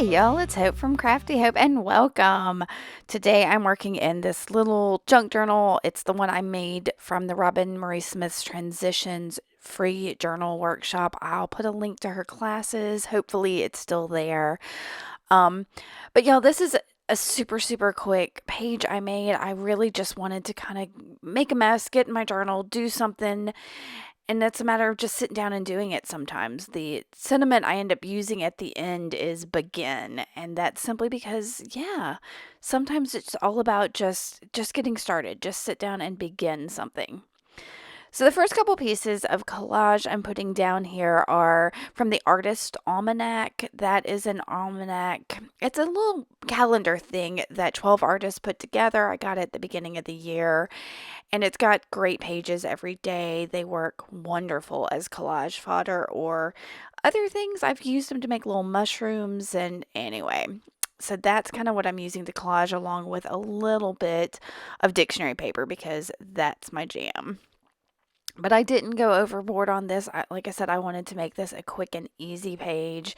Hey y'all, it's Hope from Crafty Hope and welcome. Today I'm working in this little junk journal. It's the one I made from the Robin Marie Smith's Transitions free journal workshop. I'll put a link to her classes. Hopefully it's still there. Um, but y'all, this is a super quick page I made. I really just wanted to kind of make a mess, get in my journal, do something, and it's a matter of just sitting down and doing it sometimes. The sentiment I end up using at the end is begin, and that's simply because, yeah, sometimes it's all about just getting started. Just sit down and begin something. So the first couple pieces of collage I'm putting down here are from the Artist Almanac. That is an almanac. It's a little calendar thing that 12 artists put together. I got it at the beginning of the year, and it's got great pages every day. They work wonderful as collage fodder or other things. I've used them to make little mushrooms, and anyway. So that's kind of what I'm using to collage along with a little bit of dictionary paper because that's my jam. But I didn't go overboard on this. Like I said, I wanted to make this a quick and easy page.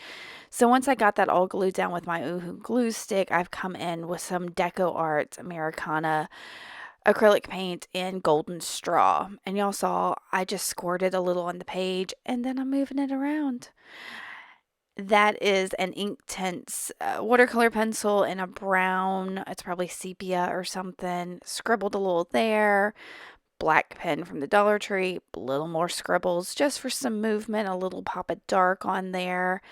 So once I got that all glued down with my Oohoo glue stick, I've come in with some Deco Arts Americana acrylic paint in golden straw. And y'all saw I just squirted a little on the page and then I'm moving it around. That is an Inktense watercolor pencil in a brown, it's probably sepia or something. Scribbled a little there. Black pen from the Dollar Tree, a little more scribbles just for some movement, a little pop of dark on there.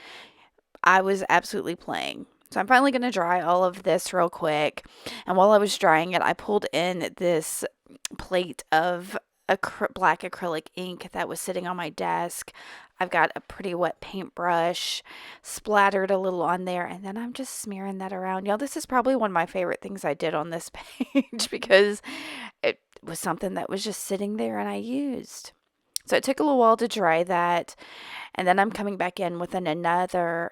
I was absolutely playing. So I'm finally going to dry all of this real quick. And while I was drying it, I pulled in this plate of black acrylic ink that was sitting on my desk. I've got a pretty wet paintbrush, splattered a little on there, and then I'm just smearing that around. Y'all, this is probably one of my favorite things I did on this page because it was something that was just sitting there and I used. So it took a little while to dry that, and then I'm coming back in with another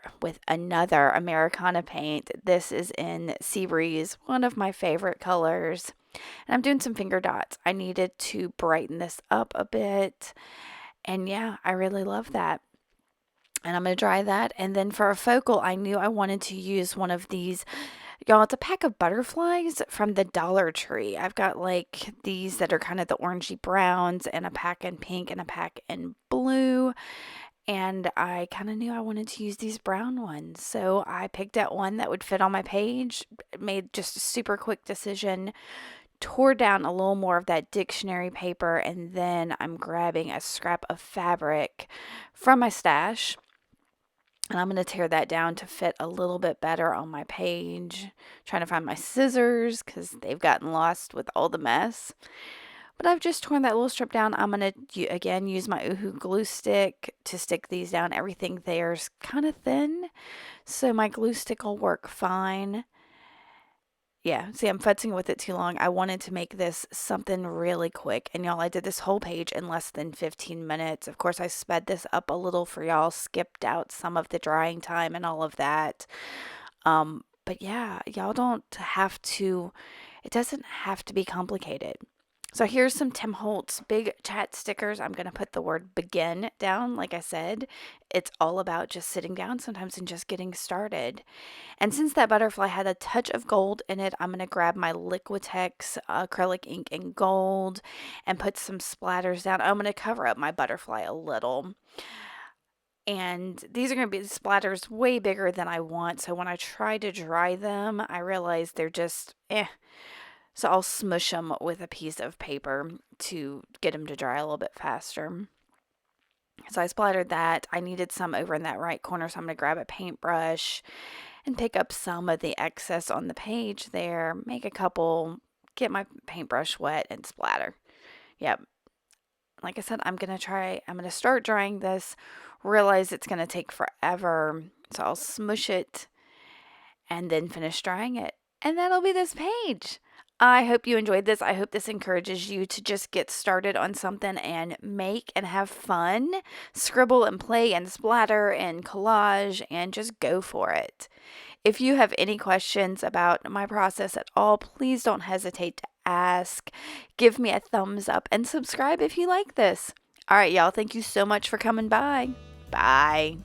Americana paint. This is in Sea Breeze, one of my favorite colors. And I'm doing some finger dots. I needed to brighten this up a bit. And yeah, I really love that. And I'm going to dry that. And then for a focal, I knew I wanted to use one of these. Y'all, it's a pack of butterflies from the Dollar Tree. I've got like these that are kind of the orangey browns, and a pack in pink and a pack in blue. And I kind of knew I wanted to use these brown ones. So I picked out one that would fit on my page, made just a super quick decision, tore down a little more of that dictionary paper, and then I'm grabbing a scrap of fabric from my stash. And I'm going to tear that down to fit a little bit better on my page. Trying to find my scissors because they've gotten lost with all the mess. But I've just torn that little strip down. I'm going to, again, use my Oohoo glue stick to stick these down. Everything there's kind of thin, so my glue stick will work fine. Yeah, see, I'm futzing with it too long. I wanted to make this something really quick. And y'all, I did this whole page in less than 15 minutes. Of course, I sped this up a little for y'all, skipped out some of the drying time and all of that. But yeah, y'all don't have to, it doesn't have to be complicated. So here's some Tim Holtz big chat stickers. I'm going to put the word begin down. Like I said, it's all about just sitting down sometimes and just getting started. And since that butterfly had a touch of gold in it, I'm going to grab my Liquitex acrylic ink in gold and put some splatters down. I'm going to cover up my butterfly a little. And these are going to be splatters way bigger than I want. So when I try to dry them, I realize they're just So I'll smush them with a piece of paper to get them to dry a little bit faster. So I splattered that. I needed some over in that right corner, so I'm going to grab a paintbrush and pick up some of the excess on the page there, make a couple, get my paintbrush wet and splatter. Yep. Like I said, I'm going to start drying this, realize it's going to take forever. So I'll smush it and then finish drying it. And that'll be this page. I hope you enjoyed this. I hope this encourages you to just get started on something and make and have fun. Scribble and play and splatter and collage and just go for it. If you have any questions about my process at all, please don't hesitate to ask. Give me a thumbs up and subscribe if you like this. All right, y'all. Thank you so much for coming by. Bye.